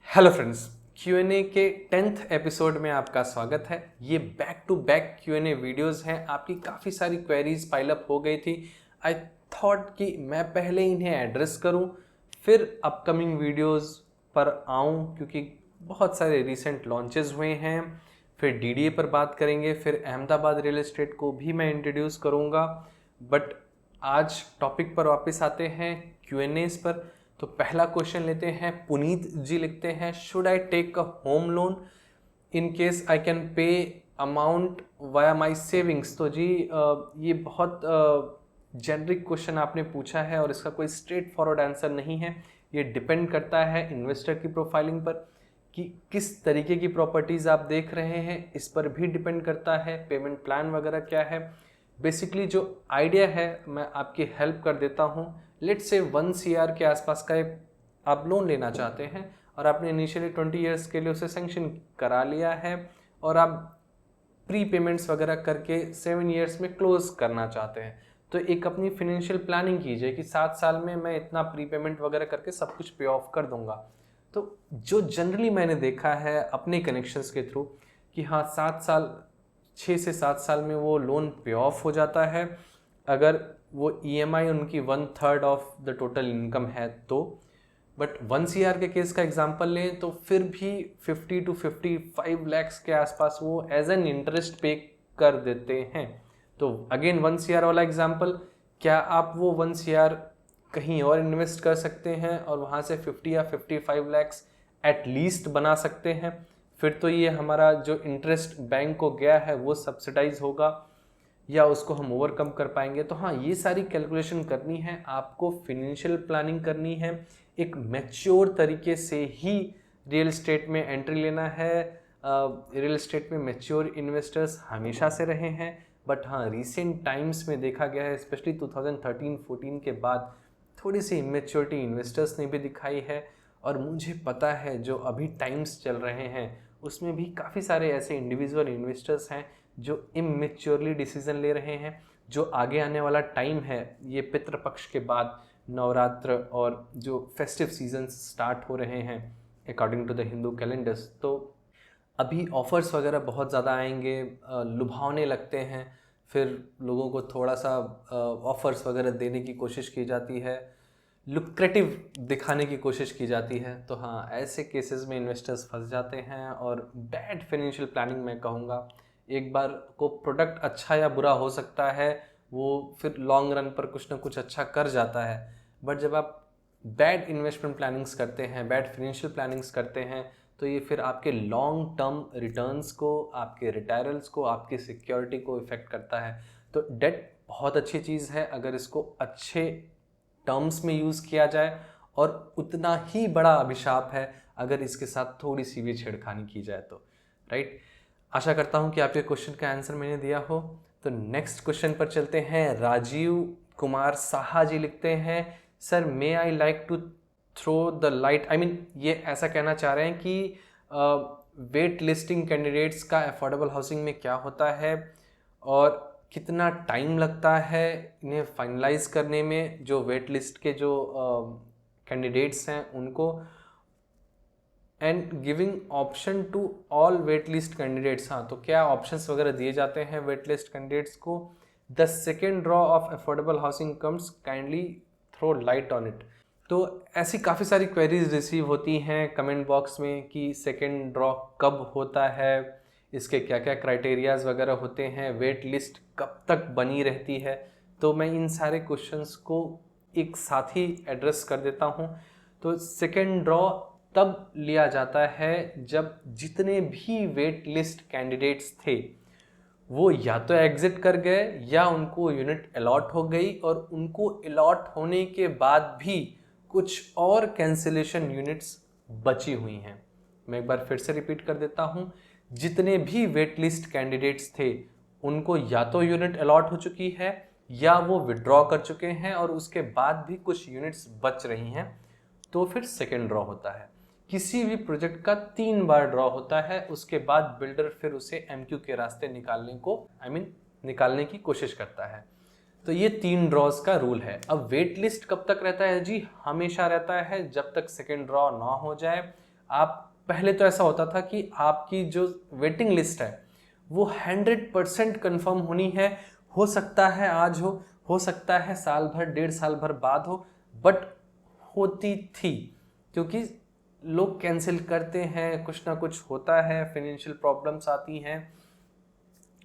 Hello friends, Q&A के 10th episode में आपका स्वागत है। ये back to back Q&A videos हैं। आपकी काफ़ी सारी क्वेरीज पाइलअप हो गई थी। आई थॉट कि मैं पहले इन्हें एड्रेस करूं, फिर अपकमिंग वीडियोस पर आऊं, क्योंकि बहुत सारे रिसेंट लॉन्चेस हुए हैं। फिर DDA पर बात करेंगे, फिर अहमदाबाद रियल एस्टेट को भी मैं इंट्रोड्यूस करूंगा। बट आज टॉपिक पर वापस आते हैं, Q&As पर। तो पहला क्वेश्चन लेते हैं। पुनीत जी लिखते हैं, should I take a home loan in case I can pay amount via my savings. तो जी ये बहुत जेनरिक क्वेश्चन आपने पूछा है और इसका कोई स्ट्रेट फॉरवर्ड आंसर नहीं है। ये डिपेंड करता है इन्वेस्टर की प्रोफाइलिंग पर कि किस तरीके की प्रॉपर्टीज आप देख रहे हैं, इस पर भी डिपेंड करता है। पेमेंट प्लान वगैरह क्या है। बेसिकली जो आइडिया है मैं आपकी हेल्प कर देता हूँ। लेट्स से 1 CR के आसपास का एक आप लोन लेना चाहते हैं और आपने इनिशियली 20 ईयर्स के लिए उसे सेंक्शन करा लिया है और आप प्री पेमेंट्स वगैरह करके 7 ईयर्स में क्लोज करना चाहते हैं। तो एक अपनी फिनेंशियल प्लानिंग कीजिए कि 7 साल में मैं इतना प्री पेमेंट वगैरह करके सब कुछ पे ऑफ कर दूंगा। तो जो जनरली मैंने देखा है अपने कनेक्शंस के थ्रू कि हाँ 6 से 7 साल में वो लोन पे ऑफ हो जाता है, अगर वो EMI उनकी 1/3 ऑफ द टोटल इनकम है तो। बट 1 CR के केस का एग्जांपल लें तो फिर भी 50 to 55 लैक्स के आसपास वो एज एन इंटरेस्ट पे कर देते हैं। तो अगेन 1 CR वाला एग्जांपल, क्या आप वो 1 CR कहीं और इन्वेस्ट कर सकते हैं और वहाँ से 50 या 55 लैक्स एटलीस्ट बना सकते हैं? फिर तो ये हमारा जो इंटरेस्ट बैंक को गया है वो सब्सिडाइज होगा या उसको हम ओवरकम कर पाएंगे। तो हाँ, ये सारी कैलकुलेशन करनी है आपको, फिनेंशियल प्लानिंग करनी है, एक मैच्योर तरीके से ही रियल एस्टेट में एंट्री लेना है। रियल एस्टेट में मैच्योर इन्वेस्टर्स हमेशा से रहे हैं, बट हाँ रिसेंट टाइम्स में देखा गया है, स्पेशली 2013-14 के बाद थोड़ी सी इमेच्योरिटी इन्वेस्टर्स ने भी दिखाई है। और मुझे पता है जो अभी टाइम्स चल रहे हैं उसमें भी काफ़ी सारे ऐसे इंडिविजुअल इन्वेस्टर्स हैं जो इमेच्योरली डिसीजन ले रहे हैं। जो आगे आने वाला टाइम है, ये पितृपक्ष के बाद नवरात्र और जो फेस्टिव सीजन्स स्टार्ट हो रहे हैं according to the Hindu calendars, तो अभी ऑफर्स वगैरह बहुत ज़्यादा आएंगे, लुभावने लगते हैं। फिर लोगों को थोड़ा सा ऑफर्स वगैरह देने की कोशिश की जाती है, लुक्रेटिव दिखाने की कोशिश की जाती है। तो हाँ, ऐसे केसेस में इन्वेस्टर्स फंस जाते हैं और बैड फाइनेंशियल प्लानिंग मैं कहूँगा। एक बार को प्रोडक्ट अच्छा या बुरा हो सकता है, वो फिर लॉन्ग रन पर कुछ ना कुछ अच्छा कर जाता है। बट जब आप बैड इन्वेस्टमेंट प्लानिंग्स करते हैं, बैड फाइनेंशियल प्लानिंग्स करते हैं, तो ये फिर आपके लॉन्ग टर्म रिटर्न्स को, आपके रिटायरल्स को, आपकी सिक्योरिटी को इफ़ेक्ट करता है। तो डेट बहुत अच्छी चीज़ है अगर इसको अच्छे टर्म्स में यूज़ किया जाए, और उतना ही बड़ा अभिशाप है अगर इसके साथ थोड़ी सी भी छेड़खानी की जाए तो। राइट, आशा करता हूँ कि आपके क्वेश्चन का आंसर मैंने दिया हो। तो नेक्स्ट क्वेश्चन पर चलते हैं। राजीव कुमार साहा जी लिखते हैं, sir may I like to throw the light, I mean ये ऐसा कहना चाह रहे हैं कि वेट लिस्टिंग कैंडिडेट्स का अफोर्डेबल हाउसिंग में क्या होता है और कितना टाइम लगता है इन्हें फाइनलाइज करने में, जो वेट लिस्ट के जो कैंडिडेट्स हैं उनको, and giving option to all wait list candidates. हाँ, तो क्या ऑप्शंस वगैरह दिए जाते हैं वेट लिस्ट कैंडिडेट्स को? The second draw of affordable housing comes, kindly throw light on it. तो ऐसी काफ़ी सारी क्वेरीज रिसीव होती हैं कमेंट बॉक्स में कि सेकेंड ड्रॉ कब होता है, इसके क्या क्या क्राइटेरियाज वगैरह होते हैं, वेट लिस्ट कब तक बनी रहती है। तो मैं इन सारे क्वेश्चंस को एक साथ ही एड्रेस कर देता हूँ। तो सेकेंड ड्रॉ तब लिया जाता है जब जितने भी वेट लिस्ट कैंडिडेट्स थे वो या तो एग्जिट कर गए या उनको यूनिट अलॉट हो गई, और उनको अलॉट होने के बाद भी कुछ और कैंसिलेशन यूनिट्स बची हुई हैं। मैं एक बार फिर से रिपीट कर देता हूँ, जितने भी वेट लिस्ट कैंडिडेट्स थे उनको या तो यूनिट अलॉट हो चुकी है या वो विड्रॉ कर चुके हैं और उसके बाद भी कुछ यूनिट्स बच रही हैं, तो फिर सेकेंड ड्रॉ होता है। किसी भी प्रोजेक्ट का 3 बार ड्रॉ होता है, उसके बाद बिल्डर फिर उसे MQ के रास्ते निकालने को, निकालने की कोशिश करता है। तो ये 3 ड्रॉज का रूल है। अब वेट लिस्ट कब तक रहता है जी? हमेशा रहता है जब तक सेकेंड ड्रॉ ना हो जाए। आप पहले तो ऐसा होता था कि आपकी जो वेटिंग लिस्ट है वो 100% कन्फर्म होनी है। हो सकता है आज हो सकता है साल भर 1.5 साल भर बाद हो, बट होती थी, क्योंकि लोग कैंसिल करते हैं, कुछ ना कुछ होता है, फाइनेंशियल प्रॉब्लम्स आती हैं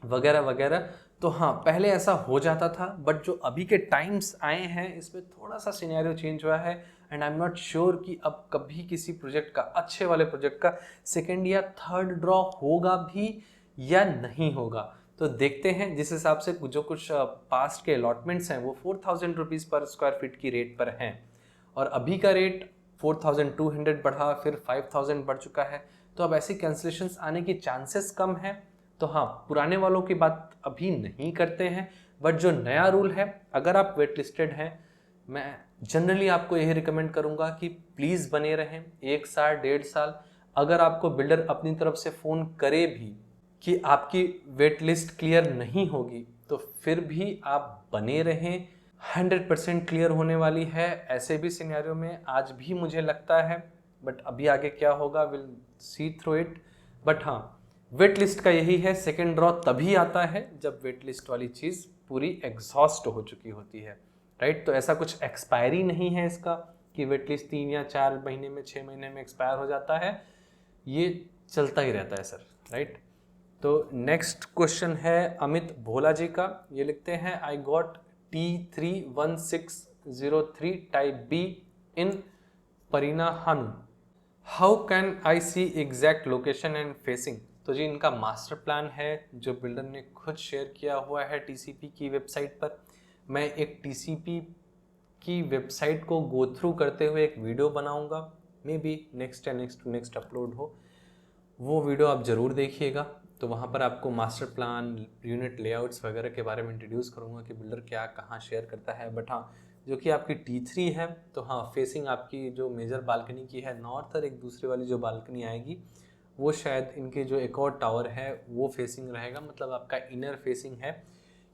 वगैरह वगैरह। तो हाँ, पहले ऐसा हो जाता था, बट जो अभी के टाइम्स आए हैं इसमें थोड़ा सा सिनेरियो चेंज हुआ है। And I am not sure कि अब कभी किसी प्रोजेक्ट का, अच्छे वाले प्रोजेक्ट का, सेकेंड या थर्ड ड्रॉ होगा भी या नहीं होगा। तो देखते हैं। जिस हिसाब से जो कुछ पास्ट के अलॉटमेंट्स हैं वो 4,000 रुपीज़ पर स्क्वायर फीट की रेट पर हैं, और अभी का रेट 4,200 बढ़ा, फिर 5,000 बढ़ चुका है। तो अब ऐसी कैंसिलेशंस आने की चांसेस कम है। तो हाँ, पुराने वालों की बात अभी नहीं करते हैं, बट जो नया रूल है, अगर आप वेट लिस्टेड हैं, मैं जनरली आपको यही रिकमेंड करूंगा कि प्लीज़ बने रहें 1 साल 1.5 साल। अगर आपको बिल्डर अपनी तरफ से फ़ोन करे भी कि आपकी वेट लिस्ट क्लियर नहीं होगी, तो फिर भी आप बने रहें। 100% क्लियर होने वाली है ऐसे भी सिनेरियो में, आज भी मुझे लगता है, बट अभी आगे क्या होगा will see through it. But हाँ, वेट लिस्ट का यही है, सेकेंड ड्रॉ तभी आता है जब वेट लिस्ट वाली चीज़ पूरी एग्जॉस्ट हो चुकी होती है, राइट। तो ऐसा कुछ एक्सपायरी नहीं है इसका कि वेट लिस्ट 3 या 4 महीने में, 6 महीने में एक्सपायर हो जाता है, ये चलता ही रहता है सर, राइट। तो नेक्स्ट क्वेश्चन है अमित भोला जी का। ये लिखते हैं, I got T31603 type B in परीना हानु, how can I see exact location and facing. तो जी, इनका मास्टर प्लान है जो बिल्डर ने खुद शेयर किया हुआ है टीसीपी की वेबसाइट पर। मैं एक टीसीपी की वेबसाइट को गो थ्रू करते हुए एक वीडियो बनाऊंगा, मे बी नेक्स्ट या नेक्स्ट अपलोड हो, वो वीडियो आप ज़रूर देखिएगा। तो वहाँ पर आपको मास्टर प्लान, यूनिट लेआउट्स वगैरह के बारे में इंट्रोड्यूस करूँगा कि बिल्डर क्या कहाँ शेयर करता है। बट हाँ, जो कि आपकी T3 है, तो हाँ, फेसिंग आपकी जो मेजर बालकनी की है नॉर्थ, और एक दूसरी वाली जो बालकनी आएगी वो शायद इनके जो एक और टावर है वो फेसिंग रहेगा, मतलब आपका इनर फेसिंग है।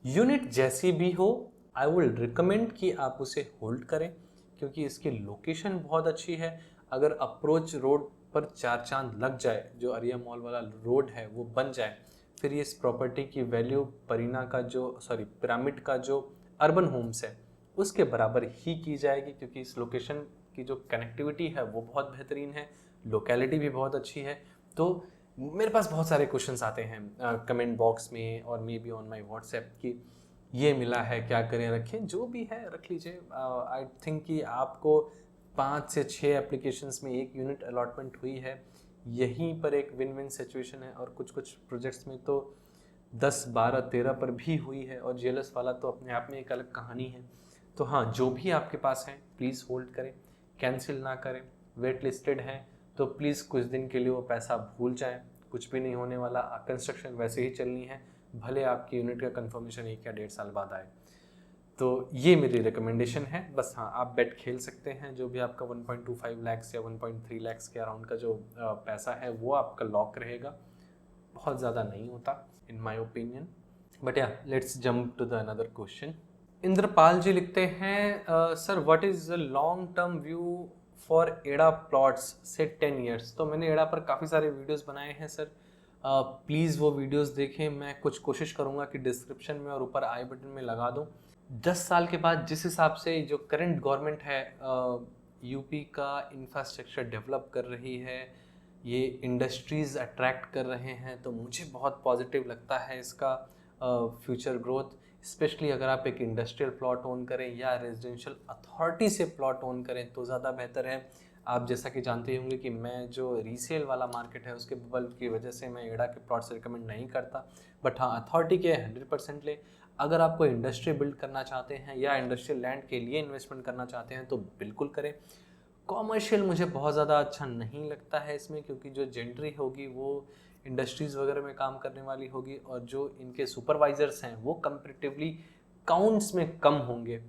यूनिट जैसी भी हो, आई विल रिकमेंड कि आप उसे होल्ड करें, क्योंकि इसकी लोकेशन बहुत अच्छी है। अगर अप्रोच रोड पर 4 चांद लग जाए, जो अरिया मॉल वाला रोड है वो बन जाए, फिर इस प्रॉपर्टी की वैल्यू पिरामिड का जो अर्बन होम्स है उसके बराबर ही की जाएगी, क्योंकि इस लोकेशन की जो कनेक्टिविटी है वो बहुत बेहतरीन है, लोकेलिटी भी बहुत अच्छी है। तो मेरे पास बहुत सारे क्वेश्चंस आते हैं कमेंट बॉक्स में और may be on my WhatsApp कि ये मिला है, क्या करें, रखें, जो भी है रख लीजिए। आई थिंक कि आपको 5 से 6 एप्लीकेशंस में एक यूनिट अलॉटमेंट हुई है, यहीं पर एक विन विन सिचुएशन है। और कुछ कुछ प्रोजेक्ट्स में तो 10, 12, 13 पर भी हुई है, और जेलस वाला तो अपने आप में एक अलग कहानी है। तो हाँ, जो भी आपके पास है प्लीज़ होल्ड करें, कैंसिल ना करें। वेट लिस्टेड हैं तो प्लीज़ कुछ दिन के लिए वो पैसा भूल जाएं, कुछ भी नहीं होने वाला, कंस्ट्रक्शन वैसे ही चलनी है, भले आपकी यूनिट का कंफर्मेशन 1 या 1.5 साल बाद आए। तो ये मेरी रिकमेंडेशन है। बस हाँ, आप बेट खेल सकते हैं, जो भी आपका 1.25 लाख या 1.3 लाख के अराउंड का जो पैसा है वो आपका लॉक रहेगा, बहुत ज़्यादा नहीं होता in my opinion. But yeah, let's jump to the another question. Indrapal ji लिखते हैं, sir what is the long term view for एड़ा प्लॉट्स से 10 ईयर्स। तो मैंने एड़ा पर काफ़ी सारे वीडियोस बनाए हैं सर, प्लीज़ वो वीडियोस देखें। मैं कुछ कोशिश करूँगा कि डिस्क्रिप्शन में और ऊपर आई बटन में लगा दूँ। 10 साल के बाद जिस हिसाब से जो करंट गवर्नमेंट है यूपी का इंफ्रास्ट्रक्चर डेवलप कर रही है, ये इंडस्ट्रीज़ अट्रैक्ट कर रहे हैं, तो मुझे बहुत पॉजिटिव लगता है इसका फ्यूचर ग्रोथ। स्पेशली अगर आप एक इंडस्ट्रियल प्लॉट ओन करें या रेजिडेंशियल अथॉरिटी से प्लॉट ओन करें तो ज़्यादा बेहतर है। आप जैसा कि जानते होंगे कि मैं जो रीसेल वाला मार्केट है उसके बबल की वजह से मैं एड़ा के प्लॉट्स रिकमेंड नहीं करता। बट हाँ, अथॉरिटी के 100% ले। अगर आप कोई इंडस्ट्री बिल्ड करना चाहते हैं या इंडस्ट्रियल लैंड के लिए इन्वेस्टमेंट करना चाहते हैं तो बिल्कुल करें। कॉमर्शियल मुझे बहुत ज़्यादा अच्छा नहीं लगता है इसमें, क्योंकि जो जेंट्री होगी वो इंडस्ट्रीज़ वगैरह में काम करने वाली होगी, और जो इनके सुपरवाइजर्स हैं वो कंपैरेटिवली काउंट्स में कम होंगे,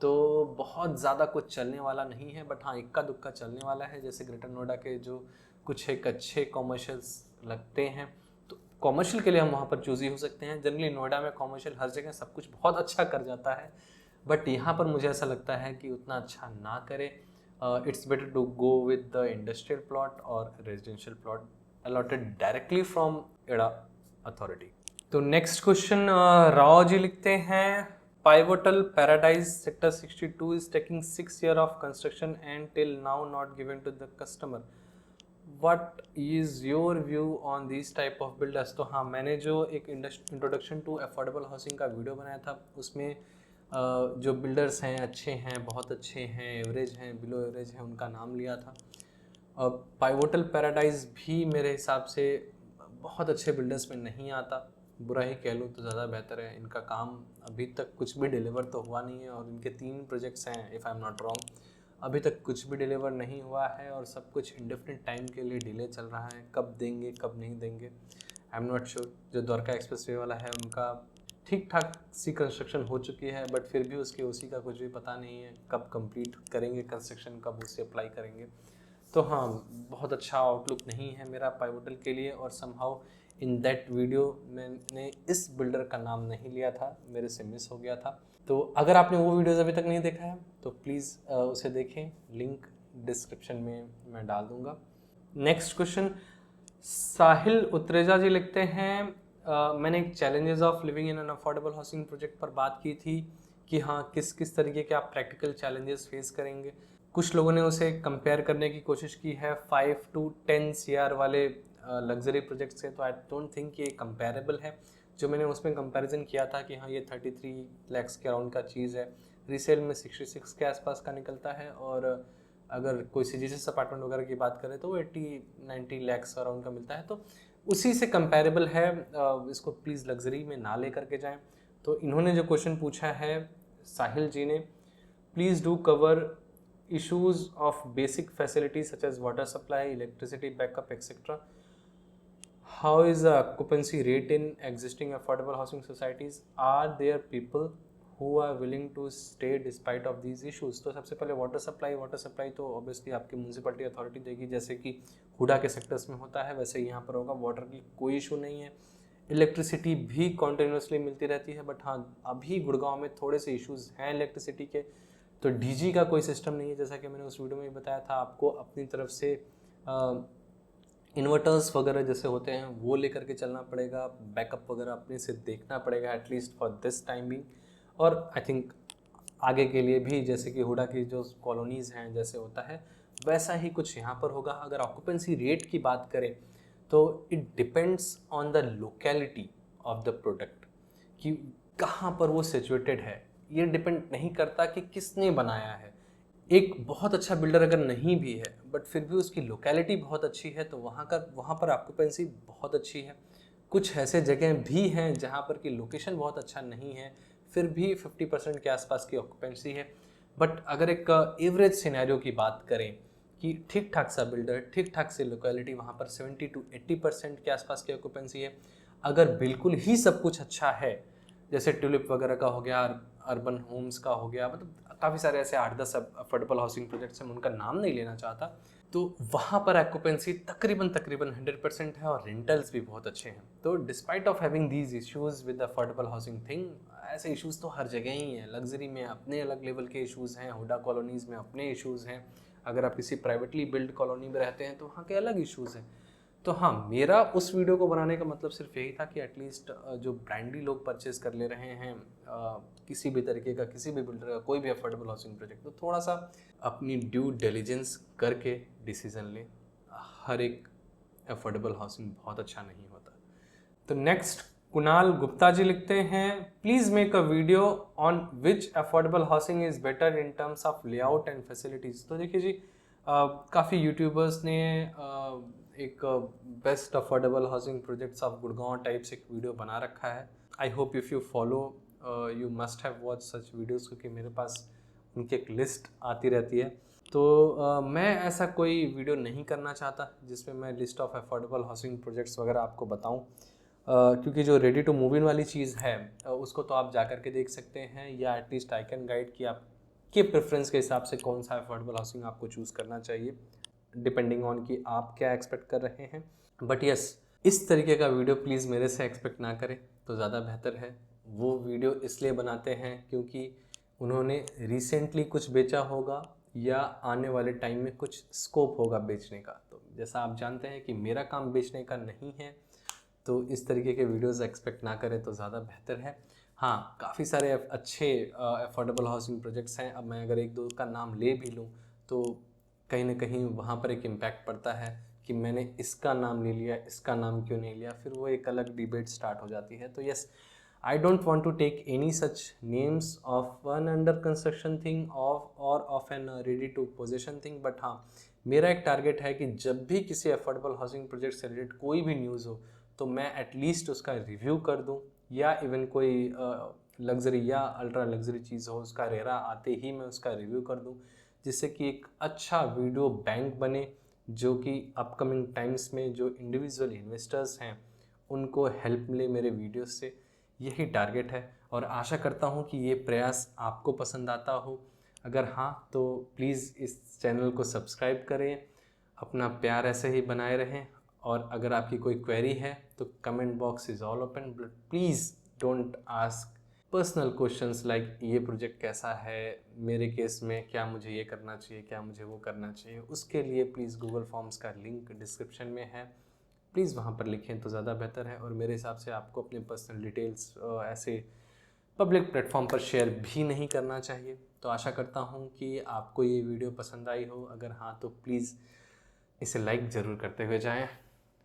तो बहुत ज़्यादा कुछ चलने वाला नहीं है। बट हाँ, इक्का दुक्का चलने वाला है, जैसे ग्रेटर नोएडा के जो कुछ एक अच्छे कॉमर्शियल्स लगते हैं, तो कॉमर्शियल के लिए हम वहाँ पर चूज़ी हो सकते हैं। जनरली नोएडा में कॉमर्शियल हर जगह सब कुछ बहुत अच्छा कर जाता है, बट यहाँ पर मुझे ऐसा लगता है कि उतना अच्छा ना करे। it's better to go with the industrial plot or residential plot allotted directly from EDA authority. तो नेक्स्ट क्वेश्चन राव जी लिखते हैं, Pivotal Paradise Sector 62 is taking 6 years of construction and till now not given to the customer. What is your view on these type of builders? तो हाँ, मैंने जो एक introduction to affordable housing का video बनाया था उसमें जो बिल्डर्स हैं अच्छे हैं, बहुत अच्छे हैं, एवरेज हैं, बिलो एवरेज हैं, उनका नाम लिया था। पाइवोटल पैराडाइज भी मेरे हिसाब से बहुत अच्छे बिल्डर्स में नहीं आता, बुरा ही कह लूँ तो ज़्यादा बेहतर है। इनका काम अभी तक कुछ भी डिलीवर तो हुआ नहीं है और इनके 3 प्रोजेक्ट्स हैं if I am not wrong, अभी तक कुछ भी डिलीवर नहीं हुआ है और सब कुछ इंडेफिनिट टाइम के लिए डिले चल रहा है। कब देंगे कब नहीं देंगे आई एम नॉट श्योर। जो द्वारका एक्सप्रेसवे वाला है उनका ठीक ठाक सी कंस्ट्रक्शन हो चुकी है, बट फिर भी उसके उसी का कुछ भी पता नहीं है कब कंप्लीट करेंगे कंस्ट्रक्शन, कब उसे अप्लाई करेंगे। तो हाँ, बहुत अच्छा आउटलुक नहीं है मेरा पाइवोटल के लिए। और समहाउ इन दैट वीडियो मैंने इस बिल्डर का नाम नहीं लिया था, मेरे से मिस हो गया था। तो अगर आपने वो वीडियोज़ अभी तक नहीं देखा है तो प्लीज़ उसे देखें, लिंक डिस्क्रिप्शन में मैं डाल दूँगा। नेक्स्ट क्वेश्चन साहिल उत्रेजा जी लिखते हैं, मैंने एक challenges of living in an affordable housing project पर बात की थी कि हाँ किस किस तरीके के आप प्रैक्टिकल चैलेंजेस फेस करेंगे। कुछ लोगों ने उसे कंपेयर करने की कोशिश की है 5 to 10 CR वाले लग्जरी प्रोजेक्ट से, तो आई डोंट थिंक ये कंपेरेबल है। जो मैंने उसमें कंपैरिजन किया था कि हाँ ये 33 लाख के अराउंड का चीज़ है, रीसेल में 66 के आसपास का निकलता है, और अगर कोई CGCS अपार्टमेंट वगैरह की बात करें तो वो 80-90 लाख अराउंड का मिलता है, तो उसी से कंपेरेबल है। इसको प्लीज़ लग्जरी में ना ले करके जाएं। तो इन्होंने जो क्वेश्चन पूछा है साहिल जी ने, please do cover issues of basic facilities such as water supply, electricity backup, etc. How is the occupancy rate in existing affordable housing societies? Are there people who are willing to stay despite of these issues? तो सबसे पहले water supply तो obviously आपकी municipality authority देगी, जैसे कि हुडा के sectors में होता है वैसे यहाँ पर होगा। वाटर की कोई इशू नहीं है, इलेक्ट्रिसिटी भी कॉन्टिन्यूसली मिलती रहती है, बट हाँ अभी गुड़गांव में थोड़े से इश्यूज़ हैं इलेक्ट्रिसिटी के। तो DG का कोई सिस्टम नहीं है, जैसा कि मैंने उस वीडियो में बताया था, आपको अपनी तरफ से इन्वर्टर्स वगैरह जैसे होते हैं वो लेकर के चलना पड़ेगा, बैकअप वगैरह अपने से देखना पड़ेगा एटलीस्ट फॉर दिस टाइमिंग। और आई थिंक आगे के लिए भी जैसे कि हुडा की जो कॉलोनीज़ हैं जैसे होता है वैसा ही कुछ यहाँ पर होगा। अगर ऑक्यूपेंसी रेट की बात करें तो it depends on the locality of the product कि कहाँ पर वो सिचुएटेड है। ये डिपेंड नहीं करता कि किसने बनाया है। एक बहुत अच्छा बिल्डर अगर नहीं भी है बट फिर भी उसकी लोकेलिटी बहुत अच्छी है तो वहाँ पर ऑक्यूपेंसी बहुत अच्छी है। कुछ ऐसे जगह भी हैं जहाँ पर कि लोकेशन बहुत अच्छा नहीं है फिर भी 50% के आसपास की ऑक्यूपेंसी है। बट अगर एक एवरेज सिनेरियो की बात करें कि ठीक ठाक सा बिल्डर, ठीक ठाक से लोकेलिटी, वहाँ पर 70 to 80% के आसपास की ऑक्यूपेंसी है। अगर बिल्कुल ही सब कुछ अच्छा है जैसे ट्यूलिप वगैरह का हो गया, अर्बन होम्स का हो गया, मतलब काफ़ी सारे ऐसे 8-10 अफोर्डेबल हाउसिंग प्रोजेक्ट्स हैं, मैं उनका नाम नहीं लेना चाहता, तो वहाँ पर ऑक्यूपेंसी तकरीबन 100% है और रेंटल्स भी बहुत अच्छे हैं। तो despite of having these issues with affordable housing thing, ऐसे इश्यूज़ तो हर जगह ही हैं। लग्जरी में अपने अलग लेवल के इश्यूज़ हैं, हुडा कॉलोनीज़ में अपने इश्यूज़ हैं, अगर आप किसी प्राइवेटली बिल्ड कॉलोनी में रहते हैं तो वहाँ के अलग इश्यूज़ हैं। तो हाँ, मेरा उस वीडियो को बनाने का मतलब सिर्फ यही था कि एटलीस्ट जो ब्रांडी लोग परचेज़ कर ले रहे हैं किसी भी तरीके का, किसी भी बिल्डर का कोई भी अफोर्डेबल हाउसिंग प्रोजेक्ट, तो थोड़ा सा अपनी ड्यू डिलिजेंस करके डिसीज़न लें। हर एक अफोर्डेबल हाउसिंग बहुत अच्छा नहीं होता। तो नेक्स्ट कुणाल गुप्ता जी लिखते हैं, please make a video on which affordable housing is better in terms of layout and facilities. तो देखिए जी, काफ़ी यूट्यूबर्स ने एक best affordable housing projects of Gurgaon types एक वीडियो बना रखा है। I hope if you follow you must have watch such videos, क्योंकि मेरे पास उनकी एक लिस्ट आती रहती है। तो मैं ऐसा कोई वीडियो नहीं करना चाहता जिसमें मैं list of affordable housing projects वगैरह आपको बताऊं, क्योंकि जो रेडी टू मूव इन वाली चीज़ है उसको तो आप जा कर के देख सकते हैं, या एटलीस्ट आई कैन गाइड कि आपके प्रेफरेंस के हिसाब से कौन सा अफोर्डेबल हाउसिंग आपको चूज़ करना चाहिए, डिपेंडिंग ऑन कि आप क्या एक्सपेक्ट कर रहे हैं। बट यस, इस तरीके का वीडियो प्लीज़ मेरे से एक्सपेक्ट ना करें तो ज़्यादा बेहतर है। वो वीडियो इसलिए बनाते हैं क्योंकि उन्होंने रिसेंटली कुछ बेचा होगा या आने वाले टाइम में कुछ स्कोप होगा बेचने का। तो जैसा आप जानते हैं कि मेरा काम बेचने का नहीं है, तो इस तरीके के वीडियोस एक्सपेक्ट ना करें तो ज़्यादा बेहतर है। हाँ, काफ़ी सारे अच्छे अफोर्डेबल हाउसिंग प्रोजेक्ट्स हैं। अब मैं अगर एक दो का नाम ले भी लूँ तो कहीं ना कहीं वहाँ पर एक इम्पैक्ट पड़ता है कि मैंने इसका नाम ले लिया, इसका नाम क्यों नहीं लिया, फिर वो एक अलग डिबेट स्टार्ट हो जाती है। तो yes, I don't want to take any such names of one under construction thing of an ready to position thing, but हाँ, मेरा एक टारगेट है कि जब भी किसी अफोर्डेबल हाउसिंग प्रोजेक्ट से रिलेटेड कोई भी न्यूज़ हो तो मैं एटलीस्ट उसका रिव्यू कर दूं, या इवन कोई लग्जरी या अल्ट्रा लग्जरी चीज़ हो उसका रेरा आते ही मैं उसका रिव्यू कर दूं, जिससे कि एक अच्छा वीडियो बैंक बने जो कि अपकमिंग टाइम्स में जो इंडिविजुअल इन्वेस्टर्स हैं उनको हेल्प मिले मेरे वीडियोस से। यही टारगेट है और आशा करता हूँ कि ये प्रयास आपको पसंद आता हो। अगर हाँ तो प्लीज़ इस चैनल को सब्सक्राइब करें, अपना प्यार ऐसे ही बनाए रहें। और अगर आपकी कोई क्वेरी है तो comment box is all open, but please don't ask personal questions like ये प्रोजेक्ट कैसा है, मेरे केस में क्या मुझे ये करना चाहिए, क्या मुझे वो करना चाहिए। उसके लिए प्लीज़ गूगल फॉर्म्स का लिंक डिस्क्रिप्शन में है, प्लीज़ वहाँ पर लिखें तो ज़्यादा बेहतर है। और मेरे हिसाब से आपको अपने पर्सनल डिटेल्स ऐसे पब्लिक प्लेटफॉर्म पर शेयर भी नहीं करना चाहिए। तो आशा करता हूँ कि आपको ये वीडियो पसंद आई हो। अगर हाँ तो प्लीज़ इसे लाइक ज़रूर करते हुए जाएं।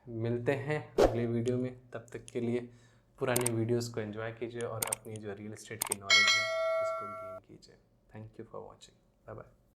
मिलते हैं अगले वीडियो में, तब तक के लिए पुरानी वीडियोस को एंजॉय कीजिए और अपनी जो रियल एस्टेट की नॉलेज है उसको गेन कीजिए। Thank you for watching, bye bye.